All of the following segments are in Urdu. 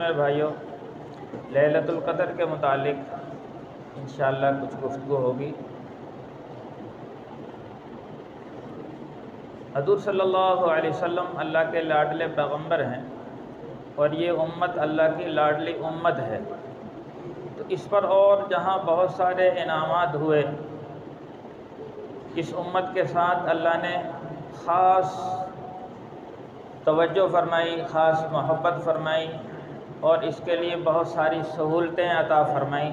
میرے بھائیوں، لیلۃ القدر کے متعلق انشاءاللہ کچھ گفتگو ہوگی۔ حضور صلی اللہ علیہ وسلم اللہ کے لاڈلے پیغمبر ہیں اور یہ امت اللہ کی لاڈلی امت ہے، تو اس پر اور جہاں بہت سارے انعامات ہوئے، اس امت کے ساتھ اللہ نے خاص توجہ فرمائی، خاص محبت فرمائی اور اس کے لیے بہت ساری سہولتیں عطا فرمائیں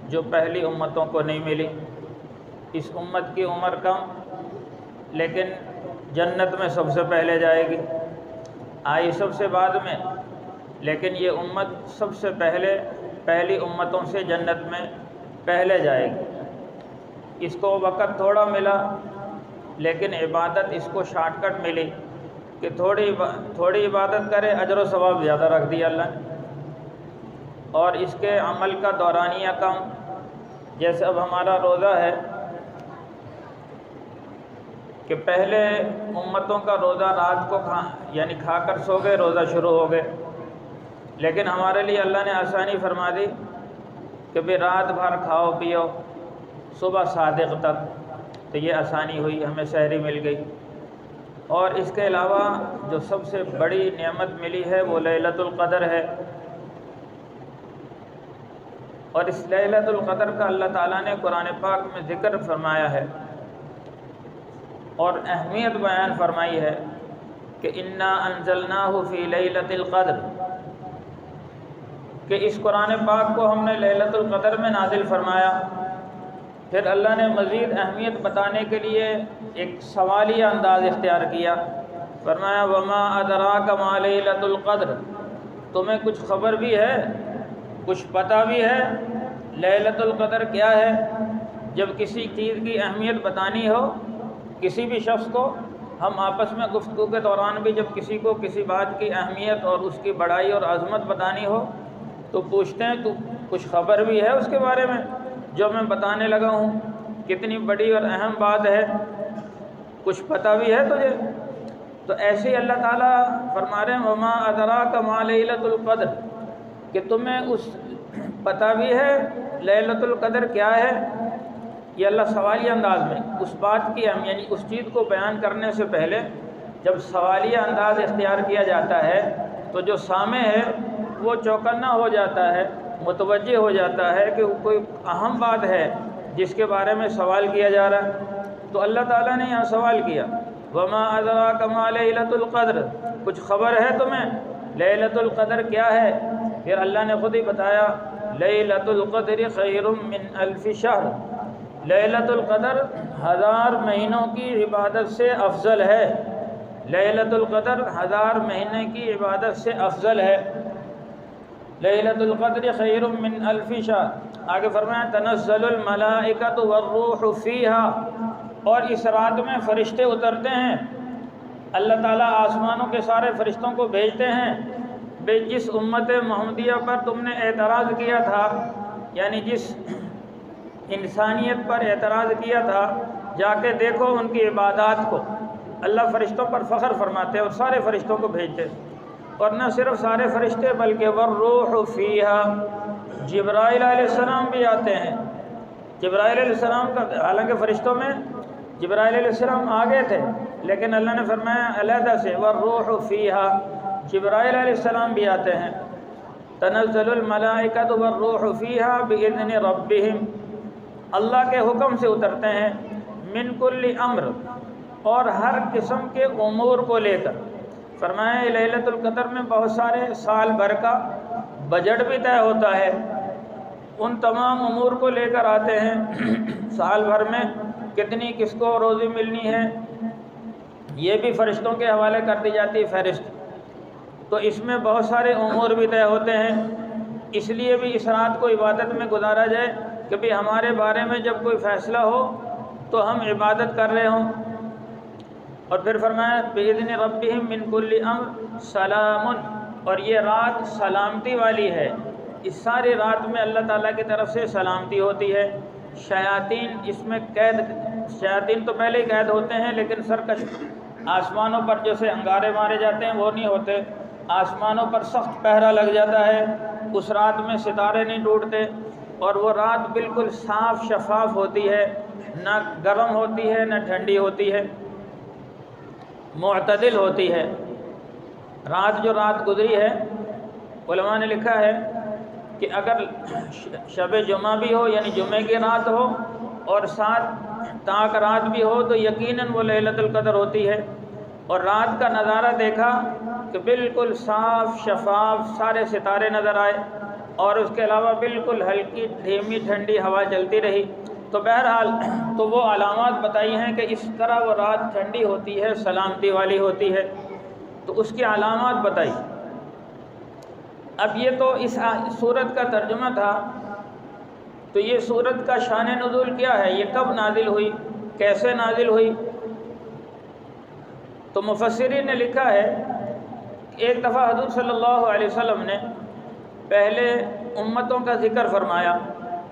جو پہلی امتوں کو نہیں ملی۔ اس امت کی عمر کم، لیکن جنت میں سب سے پہلے جائے گی، آئی سب سے بعد میں، لیکن یہ امت سب سے پہلی امتوں سے جنت میں پہلے جائے گی۔ اس کو وقت تھوڑا ملا، لیکن عبادت اس کو شارٹ کٹ ملی کہ تھوڑی عبادت کرے، اجر و ثواب زیادہ رکھ دیا اللہ نے، اور اس کے عمل کا دورانیہ کم۔ جیسے اب ہمارا روزہ ہے کہ پہلے امتوں کا روزہ رات کو کھا کر سو گئے، روزہ شروع ہو گئے، لیکن ہمارے لیے اللہ نے آسانی فرما دی کہ بھی رات بھر کھاؤ پیو صبح صادق تک، تو یہ آسانی ہوئی، ہمیں سحری مل گئی۔ اور اس کے علاوہ جو سب سے بڑی نعمت ملی ہے وہ لیلۃ القدر ہے، اور اس لیلۃ القدر کا اللہ تعالیٰ نے قرآن پاک میں ذکر فرمایا ہے اور اہمیت بیان فرمائی ہے کہ انا انزلناہ فی لیلۃ القدر، کہ اس قرآن پاک کو ہم نے لیلۃ القدر میں نازل فرمایا۔ پھر اللہ نے مزید اہمیت بتانے کے لیے ایک سوالیہ انداز اختیار کیا، فرمایا وما ادراک ما لیلۃ القدر، تمہیں کچھ خبر بھی ہے، کچھ پتہ بھی ہے لیلۃ القدر کیا ہے؟ جب کسی چیز کی اہمیت بتانی ہو کسی بھی شخص کو، ہم آپس میں گفتگو کے دوران بھی جب کسی کو کسی بات کی اہمیت اور اس کی بڑائی اور عظمت بتانی ہو تو پوچھتے ہیں تو کچھ خبر بھی ہے اس کے بارے میں جو میں بتانے لگا ہوں؟ کتنی بڑی اور اہم بات ہے، کچھ پتہ بھی ہے تجھے؟ تو ایسے ہی اللہ تعالیٰ فرما رہے ہیں وما ادراک ما لیلۃ القدر، کہ تمہیں اس پتہ بھی ہے لیلۃ القدر کیا ہے؟ یہ اللہ سوالیہ انداز میں اس بات کی یعنی اس چیز کو بیان کرنے سے پہلے جب سوالیہ انداز اختیار کیا جاتا ہے تو جو سامع ہے وہ چوکنا ہو جاتا ہے، متوجہ ہو جاتا ہے کہ کوئی اہم بات ہے جس کے بارے میں سوال کیا جا رہا ہے۔ تو اللہ تعالیٰ نے یہاں سوال کیا وما ادراک ما لیلۃ القدر، کچھ خبر ہے تمہیں لیلۃ القدر کیا ہے؟ پھر اللہ نے خود ہی بتایا لیلۃ القدر خیر من الف شہر، لیلۃ القدر 1000 مہینوں کی عبادت سے افضل ہے، لیلۃ القدر 1000 مہینے کی عبادت سے افضل ہے۔ لیلۃ القدر خیر من الف شہر، آگے فرمایا تنزل الملائکۃ والروح فیہا، اور اس رات میں فرشتے اترتے ہیں، اللہ تعالیٰ آسمانوں کے سارے فرشتوں کو بھیجتے ہیں۔ بے جس امت محمدیہ پر تم نے اعتراض کیا تھا، یعنی جس انسانیت پر اعتراض کیا تھا، جا کے دیکھو ان کی عبادات کو، اللہ فرشتوں پر فخر فرماتے اور سارے فرشتوں کو بھیجتے، اور نہ صرف سارے فرشتے بلکہ والروح فیہا، جبرائیل علیہ السلام بھی آتے ہیں۔ جبرائیل علیہ السلام کا، حالانکہ فرشتوں میں جبرائیل علیہ السلام آگے تھے، لیکن اللہ نے فرمایا علیحدہ سے والروح فیہا، جبرائیل علیہ السلام بھی آتے ہیں۔ تنزل الملائکۃ والروح فیہا باذن ربہم، اللہ کے حکم سے اترتے ہیں، من کل امر، اور ہر قسم کے امور کو لے کر۔ فرمایا لیلۃ القدر میں بہت سارے سال بھر کا بجٹ بھی طے ہوتا ہے، ان تمام امور کو لے کر آتے ہیں۔ سال بھر میں کتنی کس کو روزی ملنی ہے یہ بھی فرشتوں کے حوالے کر دی جاتی ہے فہرست، تو اس میں بہت سارے امور بھی طے ہوتے ہیں۔ اس لیے بھی اس رات کو عبادت میں گزارا جائے کہ بھی ہمارے بارے میں جب کوئی فیصلہ ہو تو ہم عبادت کر رہے ہوں۔ اور پھر فرمایا بِإِذْنِ رَبِّهِمْ مِنْ كُلِّ أَمْرٍ سَلَامٌ، اور یہ رات سلامتی والی ہے، اس ساری رات میں اللہ تعالیٰ کی طرف سے سلامتی ہوتی ہے۔ شیاطین اس میں شیاطین تو پہلے ہی قید ہوتے ہیں، لیکن سرکش آسمانوں پر جیسے انگارے مارے جاتے ہیں وہ نہیں ہوتے، آسمانوں پر سخت پہرا لگ جاتا ہے، اس رات میں ستارے نہیں ٹوٹتے، اور وہ رات بالکل صاف شفاف ہوتی ہے، نہ گرم ہوتی ہے نہ ٹھنڈی ہوتی ہے، معتدل ہوتی ہے۔ رات جو رات گزری ہے، علماء نے لکھا ہے کہ اگر شب جمعہ بھی ہو یعنی جمعے کی رات ہو اور ساتھ تاک رات بھی ہو تو یقیناً وہ لیلۃ القدر ہوتی ہے۔ اور رات کا نظارہ دیکھا کہ بالکل صاف شفاف سارے ستارے نظر آئے، اور اس کے علاوہ بالکل ہلکی دھیمی ٹھنڈی ہوا چلتی رہی۔ تو بہرحال تو وہ علامات بتائی ہیں کہ اس طرح وہ رات ٹھنڈی ہوتی ہے، سلامتی والی ہوتی ہے، تو اس کی علامات بتائی۔ اب یہ تو اس سورت کا ترجمہ تھا، تو یہ سورت کا شان نزول کیا ہے، یہ کب نازل ہوئی، کیسے نازل ہوئی؟ تو مفسرین نے لکھا ہے کہ ایک دفعہ حضور صلی اللہ علیہ وسلم نے پہلے امتوں کا ذکر فرمایا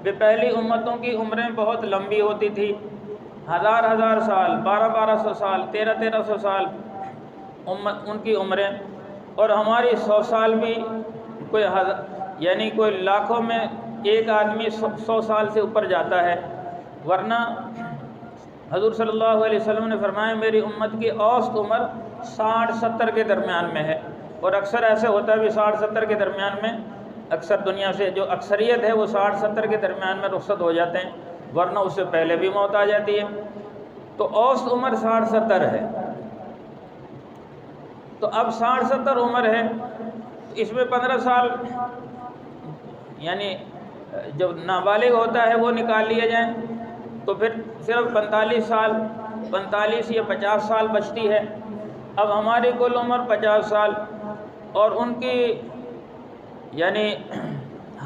کہ پہلی امتوں کی عمریں بہت لمبی ہوتی تھی، ہزار ہزار سال، 1200 سال، 1300 سال ان کی عمریں، اور ہماری 100 سال بھی کوئی یعنی کوئی لاکھوں میں ایک آدمی 100 سال سے اوپر جاتا ہے، ورنہ حضور صلی اللہ علیہ وسلم نے فرمایا میری امت کی اوسط عمر 60-70 کے درمیان میں ہے، اور اکثر ایسے ہوتا ہے بھی 60-70 کے درمیان میں اکثر دنیا سے جو اکثریت ہے وہ 60-70 کے درمیان میں رخصت ہو جاتے ہیں، ورنہ اس سے پہلے بھی موت آ جاتی ہے۔ تو اوسط عمر 60-70 ہے، تو اب 60-70 عمر ہے، اس میں 15 سال یعنی جب نابالغ ہوتا ہے وہ نکال لیے جائیں تو پھر صرف 45 سال، 45 یا 50 سال بچتی ہے۔ اب ہماری کل عمر 50 سال اور ان کی یعنی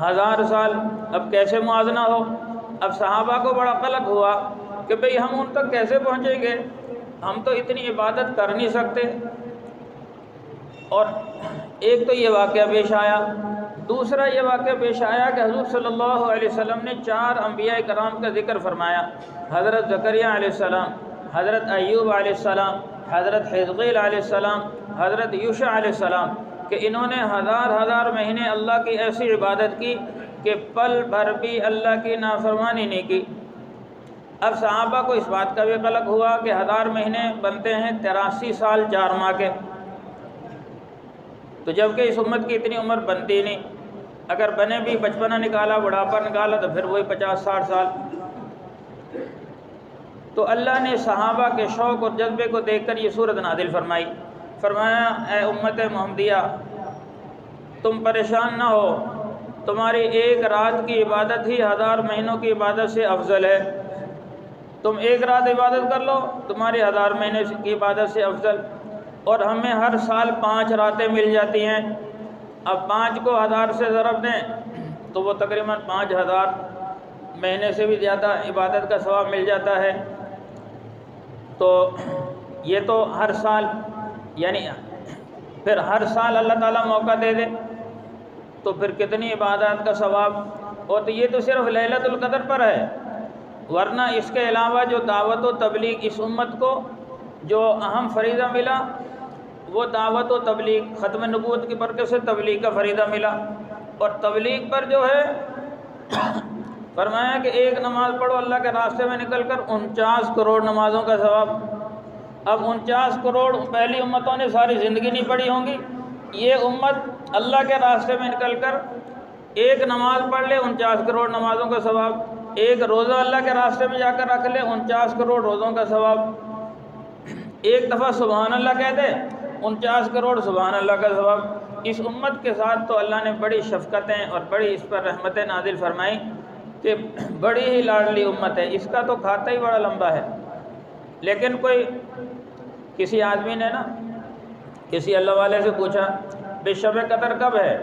1000 سال، اب کیسے موازنہ ہو؟ اب صحابہ کو بڑا قلق ہوا کہ بھئی ہم ان تک کیسے پہنچیں گے، ہم تو اتنی عبادت کر نہیں سکتے۔ اور ایک تو یہ واقعہ پیش آیا، دوسرا یہ واقعہ پیش آیا کہ حضور صلی اللہ علیہ وسلم نے 4 انبیاء کرام کا ذکر فرمایا، حضرت زکریا علیہ السلام، حضرت ایوب علیہ السلام، حضرت حزقیل علیہ السلام، حضرت یوشع علیہ السلام، کہ انہوں نے ہزار مہینے اللہ کی ایسی عبادت کی کہ پل بھر بھی اللہ کی نافرمانی نہیں کی۔ اب صحابہ کو اس بات کا بھی قلق ہوا کہ 1000 مہینے بنتے ہیں 83 سال 4 ماہ کے، تو جبکہ اس امت کی اتنی عمر بنتی نہیں، اگر بنے بھی بچپنا نکالا بڑھاپا نکالا تو پھر وہی 50-60 سال۔ تو اللہ نے صحابہ کے شوق اور جذبے کو دیکھ کر یہ سورت نازل فرمائی، فرمایا اے امت محمدیہ تم پریشان نہ ہو، تمہاری ایک رات کی عبادت ہی 1000 مہینوں کی عبادت سے افضل ہے، تم ایک رات عبادت کر لو تمہاری 1000 مہینے کی عبادت سے افضل۔ اور ہمیں ہر سال 5 راتیں مل جاتی ہیں، اب 5 کو 1000 سے ضرب دیں تو وہ تقریباً 5000 مہینے سے بھی زیادہ عبادت کا ثواب مل جاتا ہے۔ تو یہ تو ہر سال یعنی پھر ہر سال اللہ تعالیٰ موقع دے دے تو پھر کتنی عبادات کا ثواب، اور تو یہ تو صرف لیلۃ القدر پر ہے، ورنہ اس کے علاوہ جو دعوت و تبلیغ اس امت کو جو اہم فریضہ ملا وہ دعوت و تبلیغ، ختم نبوت کی برکت سے تبلیغ کا فریضہ ملا، اور تبلیغ پر جو ہے فرمایا کہ ایک نماز پڑھو اللہ کے راستے میں نکل کر 49 کروڑ نمازوں کا ثواب۔ اب 49 کروڑ پہلی امتوں نے ساری زندگی نہیں پڑھی ہوں گی، یہ امت اللہ کے راستے میں نکل کر ایک نماز پڑھ لے 49 کروڑ نمازوں کا ثواب، ایک روزہ اللہ کے راستے میں جا کر رکھ لے 49 کروڑ روزوں کا ثواب، ایک دفعہ سبحان اللہ کہہ دے 49 کروڑ سبحان اللہ کا ثواب۔ اس امت کے ساتھ تو اللہ نے بڑی شفقتیں اور بڑی اس پر رحمتیں نازل فرمائیں کہ بڑی ہی لاڈلی امت ہے، اس کا تو کھاتا ہی بڑا لمبا ہے۔ لیکن کوئی کسی آدمی نے نا کسی اللہ والے سے پوچھا بے شب قدر کب ہے،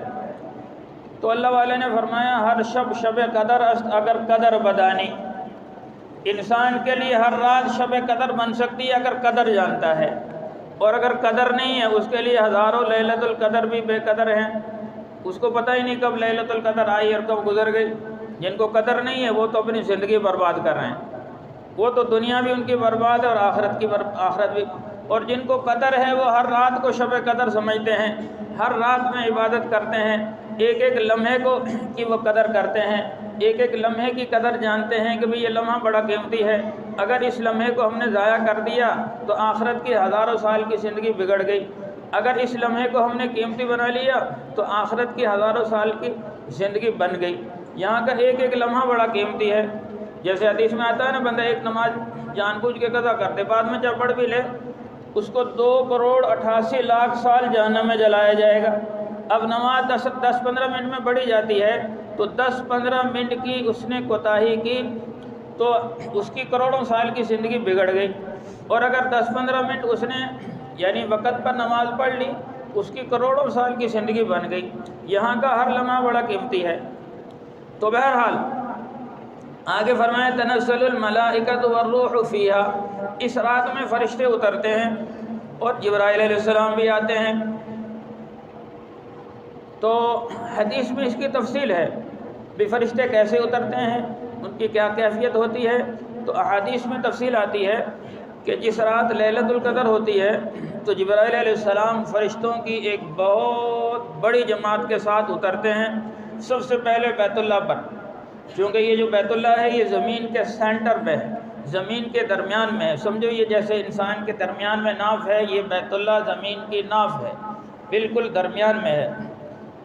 تو اللہ والے نے فرمایا ہر شب قدر است اگر قدر بدانی، انسان کے لیے ہر رات شب قدر بن سکتی ہے اگر قدر جانتا ہے، اور اگر قدر نہیں ہے اس کے لیے ہزاروں لیلۃ القدر بھی بے قدر ہیں، اس کو پتہ ہی نہیں کب لیلۃ القدر آئی اور کب گزر گئی۔ جن کو قدر نہیں ہے وہ تو اپنی زندگی برباد کر رہے ہیں، وہ تو دنیا بھی ان کی برباد ہے اور آخرت بھی، اور جن کو قدر ہے وہ ہر رات کو شب قدر سمجھتے ہیں ہر رات میں عبادت کرتے ہیں، ایک ایک لمحے کی وہ قدر کرتے ہیں، ایک ایک لمحے کی قدر جانتے ہیں کہ بھئی یہ لمحہ بڑا قیمتی ہے، اگر اس لمحے کو ہم نے ضائع کر دیا تو آخرت کی ہزاروں سال کی زندگی بگڑ گئی، اگر اس لمحے کو ہم نے قیمتی بنا لیا تو آخرت کی ہزاروں سال کی زندگی بن گئی۔ یہاں کا ایک ایک لمحہ بڑا قیمتی ہے۔ جیسے حدیث میں آتا ہے نا، بندہ ایک نماز جان بوجھ کے قضا کرتے بعد میں جب پڑھ بھی لے اس کو 2,88,00,000 سال جہنم میں جلایا جائے گا۔ اب نماز 10-15 منٹ میں پڑھی جاتی ہے تو 10-15 منٹ کی اس نے کوتاہی کی تو اس کی کروڑوں سال کی زندگی بگڑ گئی، اور اگر 10-15 منٹ اس نے یعنی وقت پر نماز پڑھ لی اس کی کروڑوں سال کی زندگی بن گئی۔ یہاں کا ہر لمحہ بڑا قیمتی ہے۔ تو بہرحال آگے فرمائے تنزل الملائکۃ والروح فیہا، اس رات میں فرشتے اترتے ہیں اور جبرائیل علیہ السلام بھی آتے ہیں۔ تو حدیث میں اس کی تفصیل ہے بھی فرشتے کیسے اترتے ہیں، ان کی کیا کیفیت ہوتی ہے۔ تو احادیث میں تفصیل آتی ہے کہ جس رات لیلۃ القدر ہوتی ہے تو جبرائیل علیہ السلام فرشتوں کی ایک بہت بڑی جماعت کے ساتھ اترتے ہیں۔ سب سے پہلے بیت اللہ پر، چونکہ یہ جو بیت اللہ ہے یہ زمین کے سینٹر پہ ہے، زمین کے درمیان میں ہے، سمجھو یہ جیسے انسان کے درمیان میں ناف ہے، یہ بیت اللہ زمین کی ناف ہے، بالکل درمیان میں ہے۔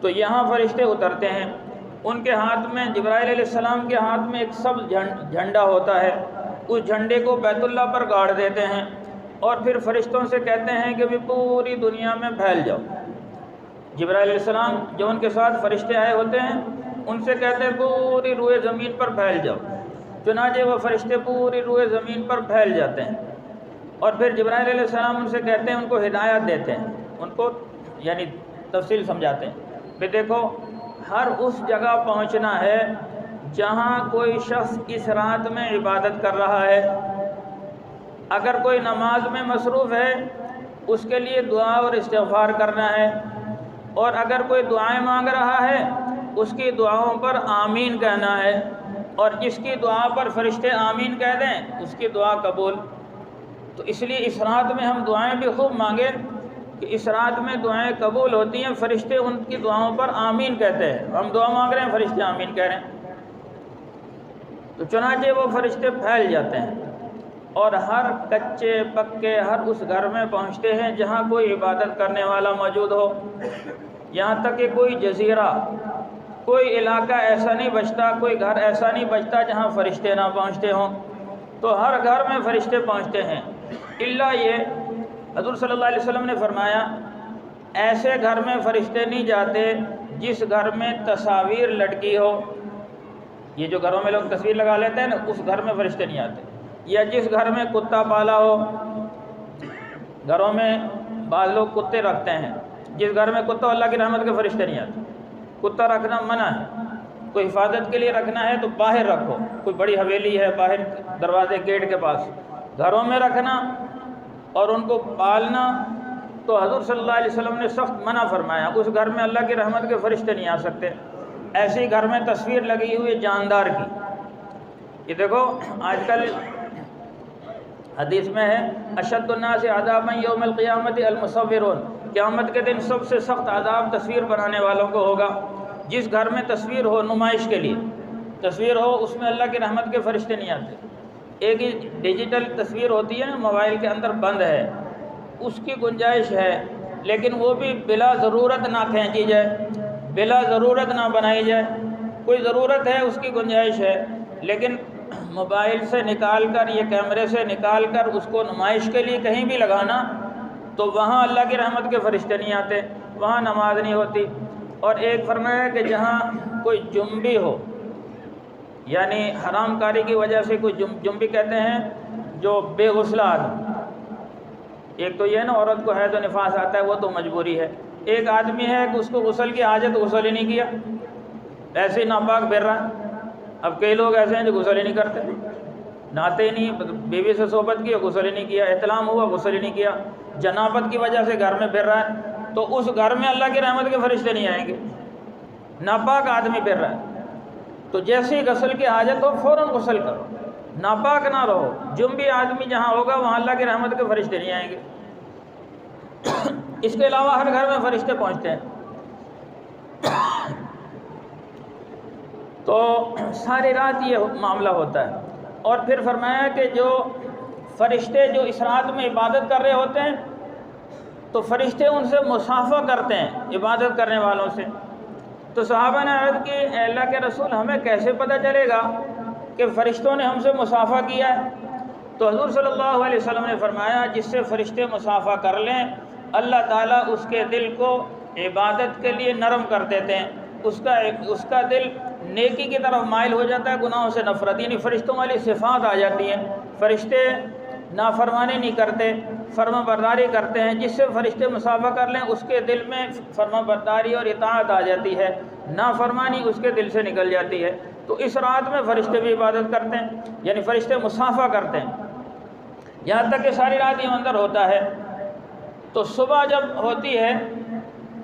تو یہاں فرشتے اترتے ہیں، ان کے ہاتھ میں جبرائیل علیہ السلام کے ہاتھ میں ایک سبز جھنڈا ہوتا ہے، اس جھنڈے کو بیت اللہ پر گاڑ دیتے ہیں اور پھر فرشتوں سے کہتے ہیں کہ بھی پوری دنیا میں پھیل جاؤ۔ جبرائیل علیہ السلام جو ان کے ساتھ فرشتے آئے ہوتے ہیں ان سے کہتے ہیں پوری روئے زمین پر پھیل جاؤ، چنانچہ وہ فرشتے پوری روئے زمین پر پھیل جاتے ہیں، اور پھر جبرائیل علیہ السلام ان سے کہتے ہیں، ان کو ہدایت دیتے ہیں، ان کو یعنی تفصیل سمجھاتے ہیں کہ دیکھو ہر اس جگہ پہنچنا ہے جہاں کوئی شخص اس رات میں عبادت کر رہا ہے، اگر کوئی نماز میں مصروف ہے اس کے لیے دعا اور استغفار کرنا ہے، اور اگر کوئی دعائیں مانگ رہا ہے اس کی دعاؤں پر آمین کہنا ہے، اور جس کی دعا پر فرشتے آمین کہہ دیں اس کی دعا قبول۔ تو اس لیے اس رات میں ہم دعائیں بھی خوب مانگیں کہ اس رات میں دعائیں قبول ہوتی ہیں، فرشتے ان کی دعاؤں پر آمین کہتے ہیں، ہم دعا مانگ رہے ہیں فرشتے آمین کہہ رہے ہیں۔ تو چنانچہ وہ فرشتے پھیل جاتے ہیں اور ہر کچے پکے ہر اس گھر میں پہنچتے ہیں جہاں کوئی عبادت کرنے والا موجود ہو، یہاں تک کہ کوئی جزیرہ، کوئی علاقہ ایسا نہیں بچتا، کوئی گھر ایسا نہیں بچتا جہاں فرشتے نہ پہنچتے ہوں۔ تو ہر گھر میں فرشتے پہنچتے ہیں، الا یہ حضور صلی اللہ علیہ وسلم نے فرمایا ایسے گھر میں فرشتے نہیں جاتے جس گھر میں تصاویر لٹکی ہو، یہ جو گھروں میں لوگ تصویر لگا لیتے ہیں نا، اس گھر میں فرشتے نہیں آتے، یا جس گھر میں کتا پالا ہو، گھروں میں بعض لوگ کتے رکھتے ہیں، جس گھر میں کتا، اللہ کی رحمت کے فرشتے نہیں آتے۔ کتا رکھنا منع ہے، کوئی حفاظت کے لیے رکھنا ہے تو باہر رکھو، کوئی بڑی حویلی ہے باہر دروازے گیٹ کے پاس، گھروں میں رکھنا اور ان کو پالنا تو حضور صلی اللہ علیہ وسلم نے سخت منع فرمایا، اس گھر میں اللہ کی رحمت کے فرشتے نہیں آ سکتے۔ ایسی گھر میں تصویر لگی ہوئی جاندار کی، یہ دیکھو آج کل حدیث میں ہے اشد الناس عذابا یوم القیامت المصورون، قیامت کے دن سب سے سخت عذاب تصویر بنانے والوں کو ہوگا۔ جس گھر میں تصویر ہو، نمائش کے لیے تصویر ہو، اس میں اللہ کی رحمت کے فرشتے نہیں آتے۔ ایک ہی ڈیجیٹل تصویر ہوتی ہے نا، موبائل کے اندر بند ہے، اس کی گنجائش ہے، لیکن وہ بھی بلا ضرورت نہ کھینچی جائے، بلا ضرورت نہ بنائی جائے، کوئی ضرورت ہے اس کی گنجائش ہے، لیکن موبائل سے نکال کر یا کیمرے سے نکال کر اس کو نمائش کے لیے کہیں بھی لگانا تو وہاں اللہ کی رحمت کے فرشتے نہیں آتے، وہاں نماز نہیں ہوتی۔ اور ایک فرمایا کہ جہاں کوئی جنبی ہو، یعنی حرام کاری کی وجہ سے کوئی جنبی کہتے ہیں جو بے غسلہ آدمی، ایک تو یہ نا عورت کو حیض و نفاس آتا ہے وہ تو مجبوری ہے، ایک آدمی ہے کہ اس کو غسل کی حاجت، غسل ہی نہیں کیا، ایسے ہی ناپاک پھر رہا ہے۔ اب کئی لوگ ایسے ہیں جو غسل ہی نہیں کرتے، نہاتے ہی نہیں، بیوی سے صحبت کی غسل ہی نہیں کیا، احتلام ہوا غسل ہی نہیں کیا، جنابت کی وجہ سے گھر میں پھر رہا ہے، تو اس گھر میں اللہ کی رحمت کے فرشتے نہیں آئیں گے، ناپاک آدمی پھر رہا ہے۔ تو جیسے ہی غسل کی حاجت ہو فوراً غسل کرو، ناپاک نہ رہو، جنبی آدمی جہاں ہوگا وہاں اللہ کی رحمت کے فرشتے نہیں آئیں گے۔ اس کے علاوہ ہر گھر میں فرشتے پہنچتے ہیں۔ تو ساری رات یہ معاملہ ہوتا ہے۔ اور پھر فرمایا کہ جو فرشتے جو اس رات میں عبادت کر رہے ہوتے ہیں تو فرشتے ان سے مصافحہ کرتے ہیں عبادت کرنے والوں سے۔ تو صحابہ نے عرض کی اے اللہ کے رسول ہمیں کیسے پتہ چلے گا کہ فرشتوں نے ہم سے مصافحہ کیا ہے؟ تو حضور صلی اللہ علیہ وسلم نے فرمایا جس سے فرشتے مصافحہ کر لیں اللہ تعالیٰ اس کے دل کو عبادت کے لیے نرم کر دیتے ہیں، اس کا دل نیکی کی طرف مائل ہو جاتا ہے، گناہوں سے نفرت، یعنی فرشتوں والی صفات آ جاتی ہیں۔ فرشتے نافرمانی نہیں کرتے، فرما برداری کرتے ہیں۔ جس سے فرشتے مصافحہ کر لیں اس کے دل میں فرما برداری اور اطاعت آ جاتی ہے، نافرمانی اس کے دل سے نکل جاتی ہے۔ تو اس رات میں فرشتے بھی عبادت کرتے ہیں، یعنی فرشتے مصافحہ کرتے ہیں، یہاں تک کہ ساری رات یہ منظر ہوتا ہے۔ تو صبح جب ہوتی ہے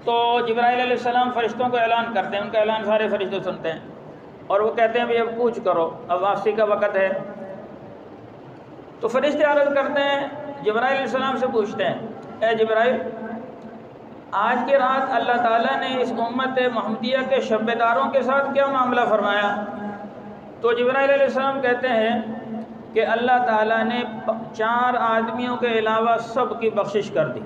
تو جبرائیل علیہ السلام فرشتوں کو اعلان کرتے ہیں، ان کا اعلان سارے فرشتے سنتے ہیں اور وہ کہتے ہیں بھی اب کوچ کرو، اب واپسی کا وقت ہے۔ تو فرشتے عرض کرتے ہیں، جبرائیل علیہ السلام سے پوچھتے ہیں اے جبرائیل آج کی رات اللہ تعالیٰ نے اس امت محمدیہ کے شبیداروں کے ساتھ کیا معاملہ فرمایا؟ تو جبرائیل علیہ السلام کہتے ہیں کہ اللہ تعالیٰ نے 4 آدمیوں کے علاوہ سب کی بخشش کر دی۔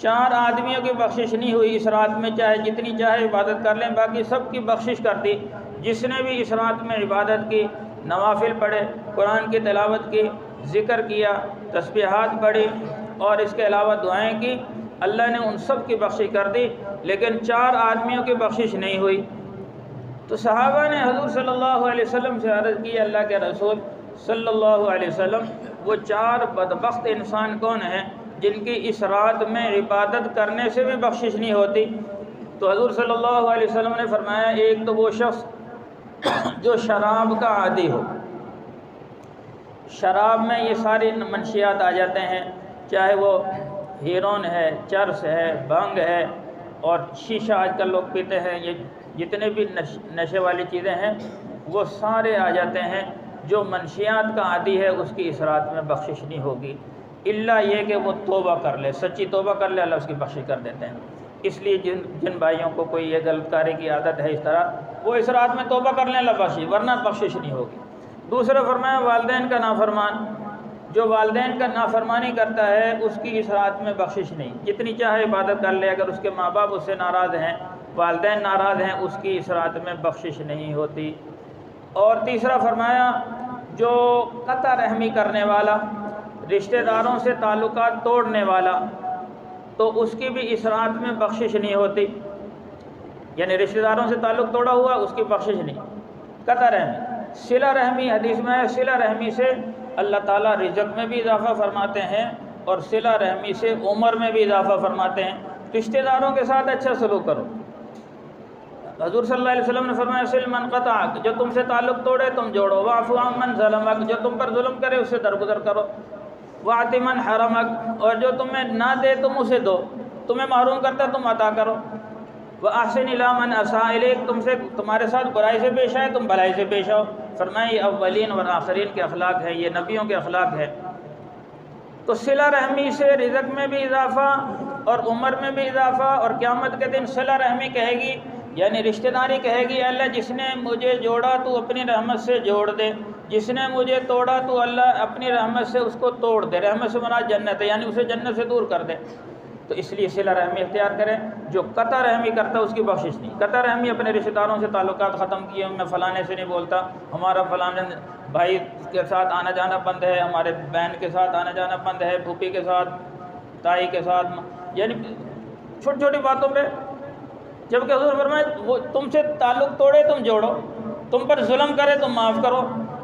4 آدمیوں کی بخشش نہیں ہوئی اس رات میں، چاہے جتنی چاہے عبادت کر لیں، باقی سب کی بخشش کر دی۔ جس نے بھی اس رات میں عبادت کی، نوافل پڑھے، قرآن کی تلاوت کی، ذکر کیا، تسبیحات پڑھی اور اس کے علاوہ دعائیں کی، اللہ نے ان سب کی بخشش کر دی، لیکن 4 آدمیوں کی بخشش نہیں ہوئی۔ تو صحابہ نے حضور صلی اللہ علیہ وسلم سے عرض کی اللہ کے رسول صلی اللہ علیہ وسلم وہ 4 بدبخت انسان کون ہیں جن کی اس رات میں عبادت کرنے سے بھی بخشش نہیں ہوتی؟ تو حضور صلی اللہ علیہ وسلم نے فرمایا ایک تو وہ شخص جو شراب کا عادی ہو، شراب میں یہ ساری منشیات آ جاتے ہیں، چاہے وہ ہیرون ہے، چرس ہے، بھنگ ہے اور شیشہ آج کل لوگ پیتے ہیں، یہ جتنے بھی نشے والی چیزیں ہیں وہ سارے آ جاتے ہیں۔ جو منشیات کا عادی ہے اس کی اس رات میں بخشش نہیں ہوگی، الا یہ کہ وہ توبہ کر لے، سچی توبہ کر لے، اللہ اس کی بخشش کر دیتے ہیں۔ اس لیے جن بھائیوں کو کوئی یہ غلط کاری کی عادت ہے اس طرح، وہ اس رات میں توبہ کر لیں، اللہ بخشش، ورنہ بخشش نہیں ہوگی۔ دوسرا فرمایا والدین کا نافرمان، جو والدین کا نافرمانی کرتا ہے اس کی اس رات میں بخشش نہیں، جتنی چاہے عبادت کر لے، اگر اس کے ماں باپ اس سے ناراض ہیں، والدین ناراض ہیں، اس کی اس رات میں بخشش نہیں ہوتی۔ اور تیسرا فرمایا جو قطع رحمی کرنے والا، رشتہ داروں سے تعلقات توڑنے والا، تو اس کی بھی اس رات میں بخشش نہیں ہوتی، یعنی رشتہ داروں سے تعلق توڑا ہوا اس کی بخشش نہیں۔ قطع رحمی، صلہ رحمی، حدیث میں ہے صلہ رحمی سے اللہ تعالیٰ رزق میں بھی اضافہ فرماتے ہیں اور صلہ رحمی سے عمر میں بھی اضافہ فرماتے ہیں۔ رشتہ داروں کے ساتھ اچھا سلوک کرو۔ حضور صلی اللہ علیہ وسلم نے فرمایا صل من قطعک، جو تم سے تعلق توڑے تم جوڑو، واعف عن من ظلمک، جو تم پر ظلم کرے اس سے درگزر کرو، واعط من حرمک، اور جو تمہیں نہ دے تم اسے دو، تمہیں محروم کرتا تم عطا کرو، واحسن الی من اساء الیک، تم سے تمہارے ساتھ برائی سے پیش آئے تم بھلائی سے پیش آؤ۔ فرمایا یہ اولین اور آخرین کے اخلاق ہیں، یہ نبیوں کے اخلاق ہیں۔ تو صلہ رحمی سے رزق میں بھی اضافہ اور عمر میں بھی اضافہ، اور قیامت کے دن صلہ رحمی کہے گی، یعنی رشتہ داری کہے گی اللہ جس نے مجھے جوڑا تو اپنی رحمت سے جوڑ دے، جس نے مجھے توڑا تو اللہ اپنی رحمت سے اس کو توڑ دے، رحمت سے مراد جنت ہے، یعنی اسے جنت سے دور کر دے۔ تو اس لیے صلہ رحمی اختیار کریں۔ جو قطع رحمی کرتا ہے اس کی بخشش نہیں۔ قطع رحمی اپنے رشتہ داروں سے تعلقات ختم کیے، میں فلانے سے نہیں بولتا، ہمارا فلانے بھائی کے ساتھ آنا جانا بند ہے، ہمارے بہن کے ساتھ آنا جانا بند ہے، پھوپھی کے ساتھ، تائی کے ساتھ، یعنی چھوٹی چھوٹی باتوں پہ، جبکہ حضور فرمائے وہ تم سے تعلق توڑے تم جوڑو، تم پر ظلم کرے تم معاف کرو،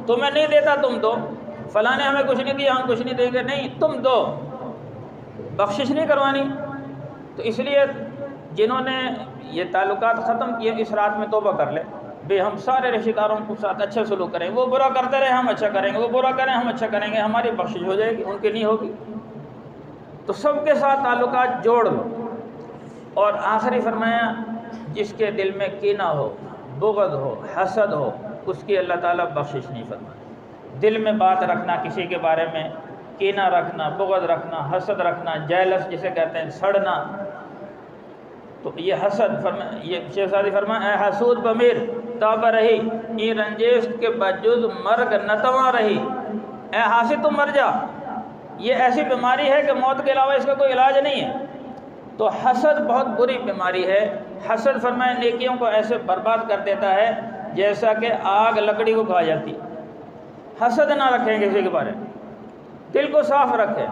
تمہیں نہیں دیتا تم دو، فلاں نے ہمیں کچھ نہیں دیا ہم کچھ نہیں دیں گے، نہیں تم دو، بخشش نہیں کروانی۔ تو اس لیے جنہوں نے یہ تعلقات ختم کیے اس رات میں توبہ کر لے، بے ہم سارے رشتہ داروں کے ساتھ اچھا سلوک کریں، وہ برا کرتے رہے ہم اچھا کریں گے، وہ برا کریں ہم اچھا کریں گے، ہماری بخشش ہو جائے گی، ان کی نہیں ہوگی۔ تو سب کے ساتھ تعلقات جوڑ لو۔ اور آخری فرمایا جس کے دل میں کینہ ہو، بغض ہو، حسد ہو، اس کی اللہ تعالیٰ بخشش نہیں فرمائے۔ دل میں بات رکھنا کسی کے بارے میں، کینہ رکھنا، بغض رکھنا، حسد رکھنا، جیلس جسے کہتے ہیں سڑنا، تو یہ حسد یہ شیخ سعدی فرمائے اے حسود بمیر تابہ رہی ای رنجیش کے بجز مرگ نتواں رہی، اے حاسد تو مر جا، یہ ایسی بیماری ہے کہ موت کے علاوہ اس کا کوئی علاج نہیں ہے۔ تو حسد بہت بری بیماری ہے۔ حسد فرمائے نیکیوں کو ایسے برباد کر دیتا ہے جیسا کہ آگ لکڑی کو کھا جاتی۔ حسد نہ رکھیں کسی کے بارے میں، دل کو صاف رکھیں،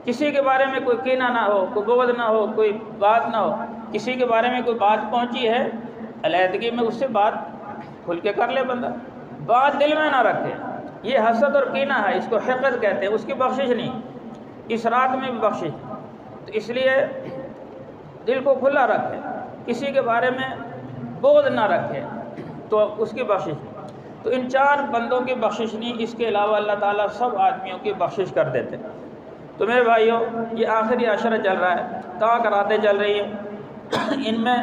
کسی کے بارے میں کوئی کینہ نہ ہو، کوئی بغض نہ ہو، کوئی بات نہ ہو، کسی کے بارے میں کوئی بات پہنچی ہے علیحدگی میں اس سے بات کھل کے کر لے بندہ، بات دل میں نہ رکھے۔ یہ حسد اور کینہ ہے، اس کو حقد کہتے ہیں، اس کی بخشش نہیں، اس رات میں بھی بخشش۔ تو اس لیے دل کو کھلا رکھے، کسی کے بارے میں بغض نہ رکھے تو اس کی بخشش نہیں۔ تو ان 4 بندوں کی بخشش نہیں، اس کے علاوہ اللہ تعالیٰ سب آدمیوں کی بخشش کر دیتے۔ تو میرے بھائیوں، یہ آخری عشرہ چل رہا ہے، تاک راتیں چل رہی ہیں، ان میں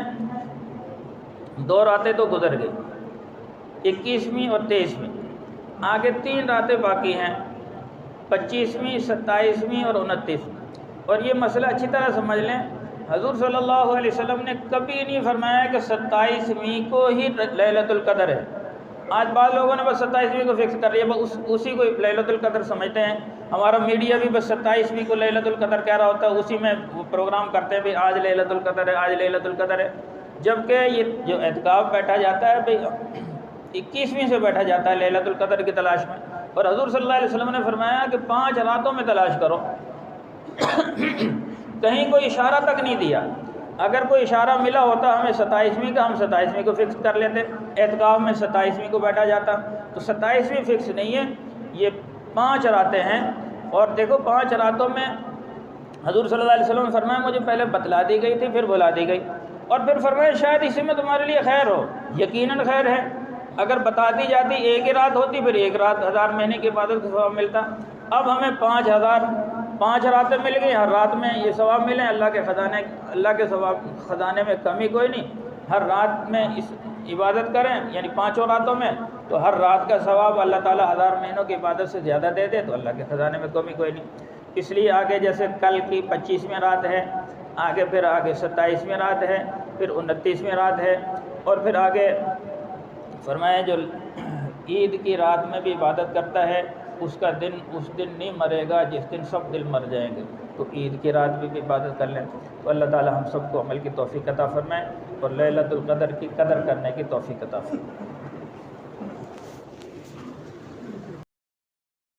2 راتیں تو گزر گئی، 21ویں اور 23ویں، آگے 3 راتیں باقی ہیں، 25ویں، 27ویں اور 29ویں۔ اور یہ مسئلہ اچھی طرح سمجھ لیں، حضور صلی اللہ علیہ وسلم نے کبھی نہیں فرمایا کہ 27ویں کو ہی لیلۃ القدر ہے۔ آج بعض لوگوں نے بس 27ویں کو فکس کر لیا، بس اسی کو لیلۃ القدر سمجھتے ہیں۔ ہمارا میڈیا بھی بس 27ویں کو لیلۃ القدر کہہ رہا ہوتا ہے، اسی میں وہ پروگرام کرتے ہیں بھی آج لیلۃ القدر ہے، آج لیلۃ القدر ہے، جبکہ یہ جو اعتکاف بیٹھا جاتا ہے بھئی 21ویں سے بیٹھا جاتا ہے لیلۃ القدر کی تلاش میں۔ اور حضور صلی اللہ علیہ وسلم نے فرمایا کہ 5 راتوں میں تلاش کرو، کہیں کوئی اشارہ تک نہیں دیا۔ اگر کوئی اشارہ ملا ہوتا ہمیں 27ویں کا، ہم 27ویں کو فکس کر لیتے، اعتکاف میں 27ویں کو بیٹھا جاتا۔ تو 27ویں فکس نہیں ہے، یہ 5 راتیں ہیں۔ اور دیکھو 5 راتوں میں حضور صلی اللہ علیہ وسلم نے فرمایا مجھے پہلے بتلا دی گئی تھی، پھر بلا دی گئی، اور پھر فرمایا شاید اسی میں تمہارے لیے خیر ہو، یقیناً خیر ہے۔ اگر بتا دی جاتی ایک ہی رات ہوتی، پھر 1 رات 1000 مہینے کی عبادت کا ثواب ملتا۔ اب ہمیں 5 راتیں مل گئی، ہر رات میں یہ ثواب ملیں، اللہ کے ثواب خزانے میں کمی کوئی نہیں۔ ہر رات میں اس عبادت کریں، یعنی 5 راتوں میں، تو ہر رات کا ثواب اللہ تعالیٰ 1000 مہینوں کی عبادت سے زیادہ دے دے، تو اللہ کے خزانے میں کمی کوئی نہیں۔ اس لیے آگے جیسے کل کی 25ویں رات ہے، آگے 27ویں رات ہے، پھر 29ویں رات ہے، اور پھر آگے فرمایا جو عید کی رات میں بھی عبادت کرتا ہے اس دن نہیں مرے گا جس دن سب دل مر جائیں گے۔ تو عید کی رات بھی عبادت کر لیں۔ تو اللہ تعالی ہم سب کو عمل کی توفیق عطا فرمائے اور لیلۃ القدر کی قدر کرنے کی توفیق عطا فرمائے۔